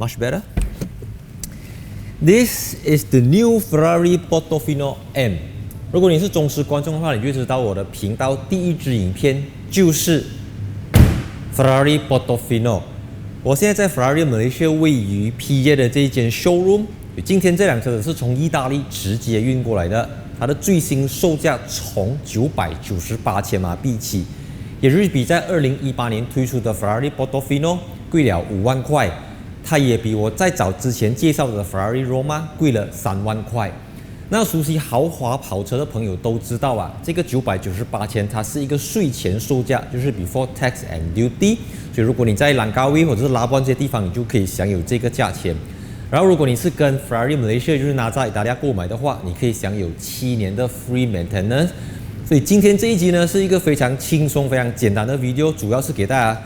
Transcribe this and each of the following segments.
much better. This is the new Ferrari Portofino M. 如果你是忠实观众的话，你就知道我的频道第一支影片就是 Ferrari Portofino。我现在在 Ferrari Malaysia 位于 PJ 的这一间 showroom。今天这辆车子是从意大利直接运过来的，它的最新售价从998千马币起，也就是比在2018年推出的 Ferrari Portofino 贵了5万块。它也比我在早之前介绍的 Ferrari Roma 贵了3万块。那熟悉豪华跑车的朋友都知道啊，这个998千它是一个税前售价，就是 before tax and duty。所以如果你在兰卡威或者是拉布安这些地方，你就可以享有这个价钱。然后如果你是跟 Ferrari Malaysia 就是拿在意大利购买的话，你可以享有7年的 free maintenance。所以今天这一集呢是一个非常轻松、非常简单的 video， 主要是给大家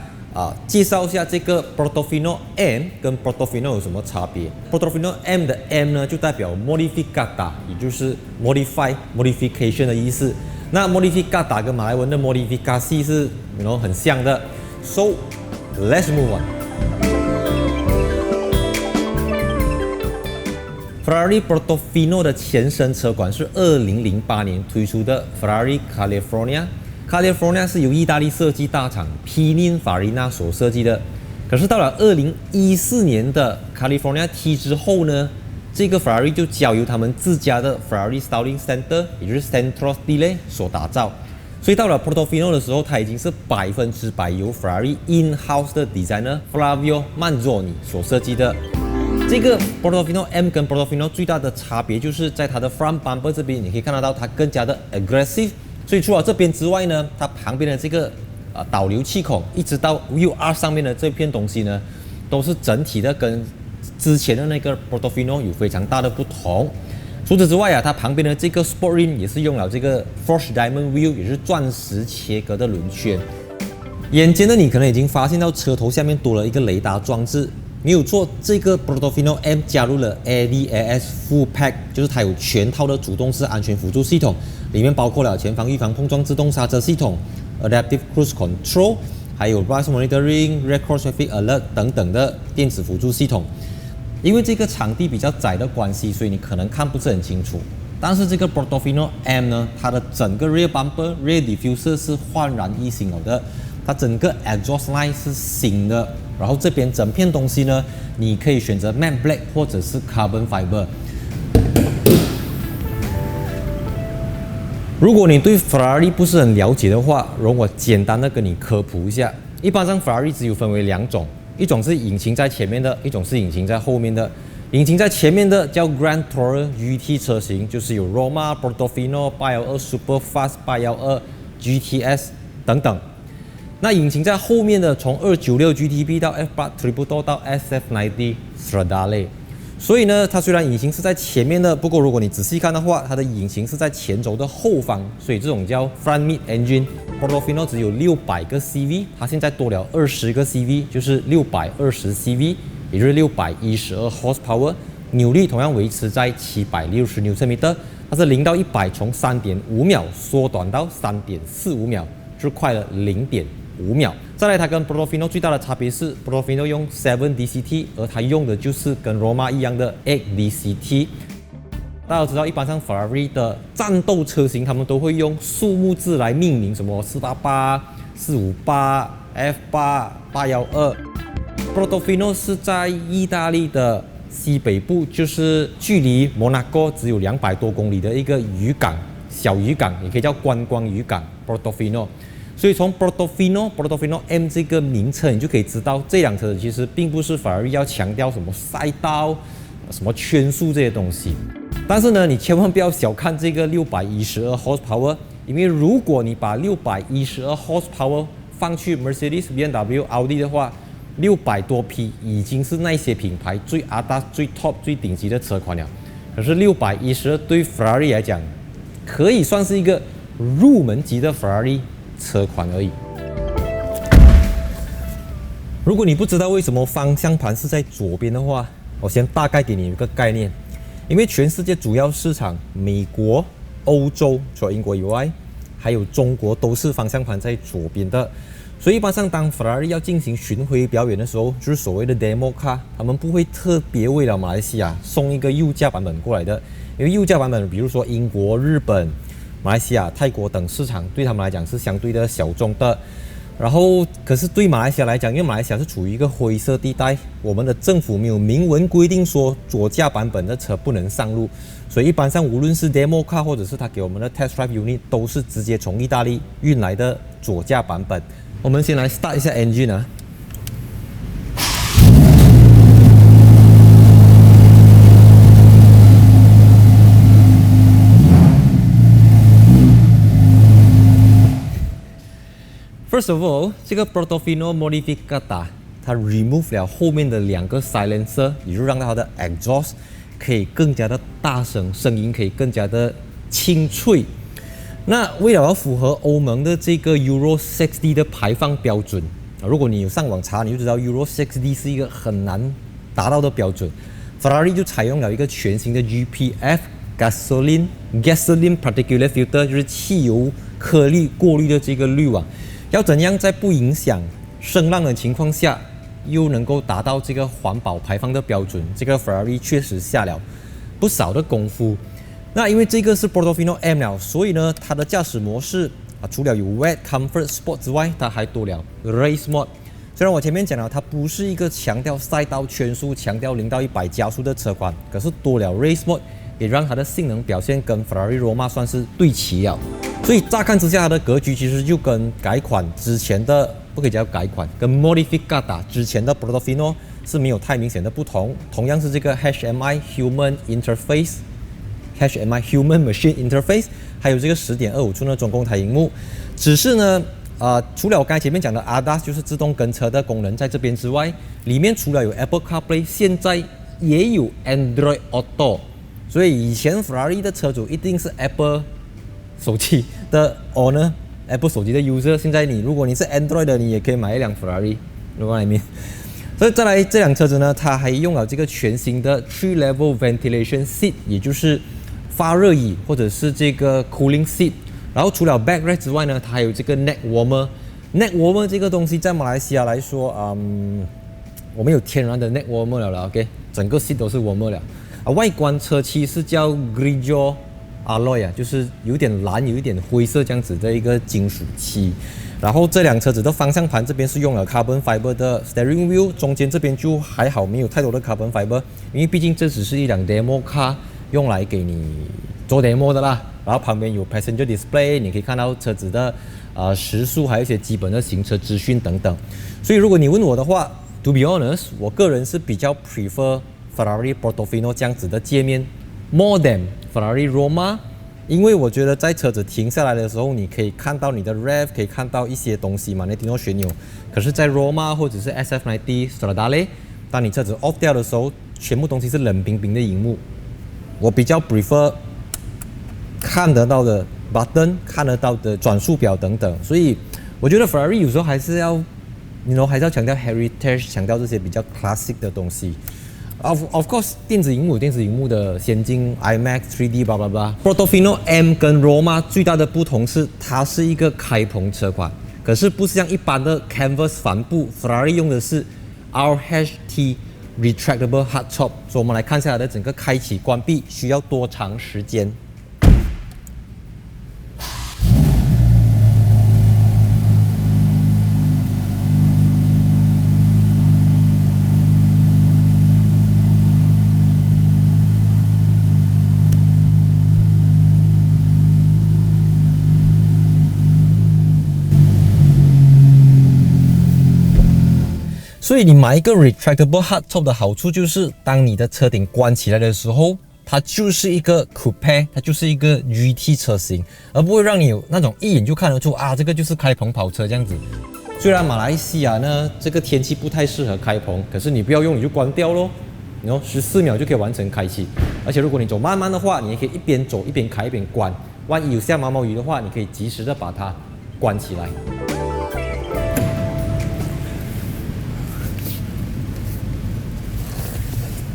介绍一下这个 Portofino M 跟 Portofino 有什么差别。Portofino M 的 M 呢就代表 Modificata， 也就是 modification 的意思。那 Modificata 跟马来文的 Modificasi 是很像的。So let's move on。Ferrari Portofino 的前身车款是2008年推出的 Ferrari California。California 是由意大利设计大厂 Pininfarina 所设计的。可是到了2014年的 California T 之后呢，这个 Ferrari 就交由他们自家的 Ferrari Styling Center， 也就是 Centro Stile 所打造。所以到了 Portofino 的时候，它已经是100%由 Ferrari in-house 的 designer Flavio Manzoni 所设计的。这个 Portofino M 跟 Portofino 最大的差别就是在它的 front bumper 这边，你可以看得到它更加的 aggressive。所以除了这边之外呢，它旁边的这个导流气孔，一直到 UR 上面的这片东西呢，都是整体的跟之前的那个 Portofino 有非常大的不同。除此之外啊，它旁边的这个 Sport Rim 也是用了这个 Forged Diamond Wheel， 也就是钻石切割的轮圈。眼尖的你可能已经发现到车头下面多了一个雷达装置。没有错，这个 Portofino M 加入了 ADAS Full Pack， 就是它有全套的主动式安全辅助系统，里面包括了前方预防碰撞自动刹车系统、Adaptive Cruise Control， 还有 Bus Monitoring、Red Cross Traffic Alert 等等的电子辅助系统。因为这个场地比较窄的关系，所以你可能看不是很清楚。但是这个 Portofino M 呢，它的整个 Rear Bumper、Rear Diffuser 是焕然一新了的，它整个 Exhaust Line 是新的。然后这边整片东西呢，你可以选择 Matte Black 或者是 Carbon Fiber。如果你对 Ferrari 不是很了解的话，容我简单的跟你科普一下。一般上 Ferrari 只有分为2种，一种是引擎在前面的，一种是引擎在后面的。引擎在前面的叫 Grand Tourer GT 车型，就是有 Roma、Portofino、812 Superfast、812 GTS 等等。那引擎在后面的，从296 GTB 到 F8 Tributo 到 SF90 Stradale。所以呢，它虽然引擎是在前面的，不过如果你仔细看的话，它的引擎是在前轴的后方，所以这种叫 Front Mid Engine。Portofino 只有600个 CV， 它现在多了20个 CV， 就是620 CV， 也就是612 horsepower。扭力同样维持在760 Nm， 它是0到100从 3.5 秒缩短到 3.45 秒，就快了0.5秒。再来，它跟 Portofino 最大的差别是 Portofino 用 7DCT， 而它用的就是跟 Roma 一样的 8DCT。大家都知道，一般上 Ferrari 的战斗车型，他们都会用数目字来命名，什么488、458、F8、812。Portofino 是在意大利的西北部，就是距离 Monaco 只有200多公里的一个渔港，小渔港，也可以叫观光渔港 Portofino。所以从 Portofino M 这个名称，你就可以知道这辆车子其实并不是 Ferrari 要强调什么赛道、什么圈速这些东西。但是呢，你千万不要小看这个612 horsepower， 因为如果你把612 horsepower 放去 Mercedes、BMW、Audi 的话，600多匹已经是那些品牌最阿达、最 top、最顶级的车款了。可是612对 Ferrari 来讲，可以算是一个入门级的 Ferrari 车款而已。如果你不知道为什么方向盘是在左边的话，我先大概给你一个概念。因为全世界主要市场，美国、欧洲除了英国以外，还有中国都是方向盘在左边的。所以一般上，当法拉利要进行巡回表演的时候，就是所谓的 demo car， 他们不会特别为了马来西亚送一个右驾版本过来的，因为右驾版本，比如说英国、日本、马来西亚、泰国等市场，对他们来讲是相对的小众的。然后，可是对马来西亚来讲，因为马来西亚是处于一个灰色地带，我们的政府没有明文规定说左驾版本的车不能上路，所以一般上无论是 demo car 或者是他给我们的 test drive unit， 都是直接从意大利运来的左驾版本。我们先来 start 一下 engine 啊。First of all， 这个 Portofino Modificata 它 remove 了后面的2个 silencer， 也就让它的 exhaust 可以更加的大声，声音可以更加的清脆。那为了要符合欧盟的这个 Euro 6D 的排放标准，如果你有上网查，你就知道 Euro 6D 是一个很难达到的标准。法拉利就采用了一个全新的 GPF Gasoline Particulate Filter， 就是汽油颗粒过滤的这个滤网。要怎样在不影响声浪的情况下，又能够达到这个环保排放的标准？这个 Ferrari 确实下了不少的功夫。那因为这个是 Portofino M 了，所以呢，它的驾驶模式除了有 Wet Comfort Sport 之外，它还多了 Race Mode。虽然我前面讲了，它不是一个强调赛道圈速、强调0到100加速的车款，可是多了 Race Mode， 也让它的性能表现跟 Ferrari Roma 算是对齐了。所以乍看之下，它的格局其实就跟改款之前的，不可以叫改款，跟 Modificata 之前的 Portofino 是没有太明显的不同。同样是这个 HMI Human Interface、HMI Human Machine Interface， 还有这个10.25寸的中控台萤幕。只是呢，除了我刚才前面讲的 ADAS 就是自动跟车的功能在这边之外，里面除了有 Apple CarPlay， 现在也有 Android Auto。所以以前 Ferrari 的车主一定是 Apple手机的 owner，Apple 手机的 user。现在如果你是 Android 的，你也可以买一辆 Ferrari， 如果里面。所以再来这辆车子呢，它还用了这个全新的 3-level ventilation seat， 也就是发热椅或者是这个 cooling seat。然后除了 backrest 之外呢，它还有这个 neck warmer。neck warmer 这个东西在马来西亚来说，我们有天然的 neck warmer 了 ，OK， 整个 seat 都是 warmer 了。外观车漆是叫 Grigio Alloy 就是有点蓝、有一点灰色这样子的一个金属漆。然后这辆车子的方向盘这边是用了 Carbon Fiber 的 Steering Wheel， 中间这边就还好，没有太多的 Carbon Fiber， 因为毕竟这只是一辆 Demo Car， 用来给你做 Demo 的啦。然后旁边有 Passenger Display， 你可以看到车子的时速，还有一些基本的行车资讯等等。所以如果你问我的话 ，To be honest， 我个人是比较 prefer Ferrari Portofino 这样子的界面 ，more than Ferrari Roma， 因为我觉得在车子停下来的时候，你可以看到你的 rev， 可以看到一些东西嘛，那听到旋钮。可是，在 Roma 或者是 SF90 Stradale， 当你车子 off 掉的时候，全部东西是冷冰冰的荧幕。我比较 prefer 看得到的 button， 看得到的转速表等等。所以，我觉得 Ferrari 有时候还是要还是要强调 heritage， 强调这些比较 classic 的东西。Of course， 电子荧幕的先进 IMAX 3D blah blah blah。Portofino M 跟 Roma 最大的不同是，它是一个开篷车款，可是不是像一般的 Canvas 帆布 ，Ferrari 用的是 RHT Retractable Hardtop。所以我们来看一下它的整个开启关闭需要多长时间。所以你买一个 retractable hardtop 的好处就是，当你的车顶关起来的时候，它就是一个 coupe， 它就是一个 GT 车型，而不会让你有那种一眼就看得出这个就是开篷跑车这样子。虽然马来西亚呢这个天气不太适合开篷，可是你不要用你就关掉咯，14秒就可以完成开启。而且如果你走慢慢的话，你也可以一边走一边开一边关。万一有下毛毛雨的话，你可以及时的把它关起来。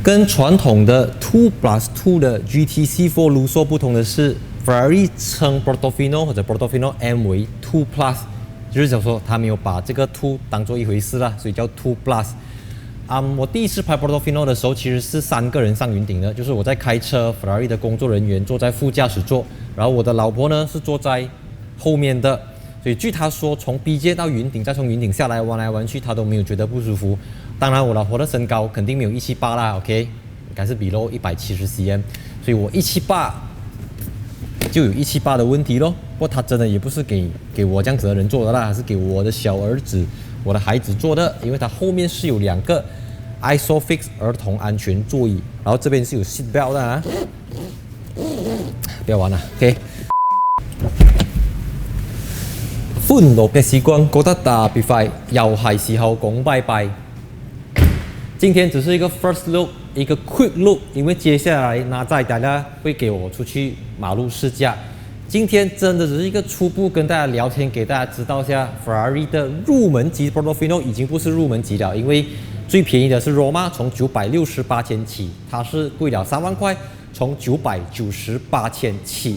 跟传统的 2+2 的 GTC4 Lusso 不同的是 ，Ferrari 称 Portofino 或者 Portofino M 为 2+，就是讲说他没有把这个 Two 当做一回事啦，所以叫 Two Plus。我第一次拍 Portofino 的时候，其实是3个人上云顶的，就是我在开车，Ferrari 的工作人员坐在副驾驶座，然后我的老婆呢是坐在后面的。所以据他说，从 B 阶到云顶，再从云顶下来玩来玩去，他都没有觉得不舒服。当然，我老婆的身高肯定没有178啦 ，OK， 应该是below 170 cm， 所以我178就有178的问题咯。不过他真的也不是给我这样子的人做的啦，还是给我的小儿子、我的孩子做的，因为它后面是有2个 ISOFIX 儿童安全座椅，然后这边是有 seat belt 的啊。不要玩了 ，OK。歡樂嘅時光過得特別快，又係時候講拜拜。今天只是一個 first look， 一個 quick look， 因為接下來那在大家會給我出去馬路試駕。今天真的只是一個初步跟大家聊天，給大家知道一下 Ferrari 的入門級 Portofino 已經不是入門級了，因為最便宜的是 Roma， 從968千起，它是貴了3萬塊，從998千起。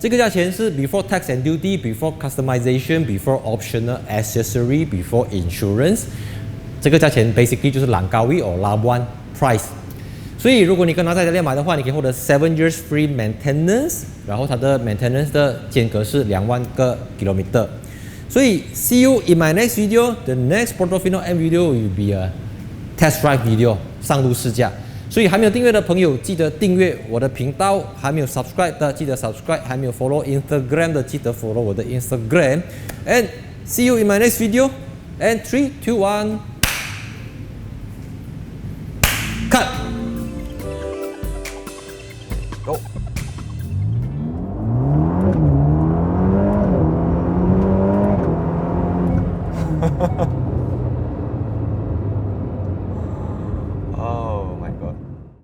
這個價錢是 before tax and duty，before customization，before optional accessory，before insurance。這個價錢 basically 就是蘭高威 or Labuan price。所以如果你跟他在這裡買的話，你可以獲得7 years free maintenance， 然後它的 maintenance 的間隔是2萬個 kilometer。所以 see you in my next video。The next Portofino M video will be a test drive video， 上路試駕。所以還沒有訂閱的朋友，記得訂閱我的頻道；還沒有 subscribe 的，記得 subscribe；還沒有 follow Instagram 的，記得 follow 我的 Instagram。And see you in my next video. And 3, 2, 1, cut. Go.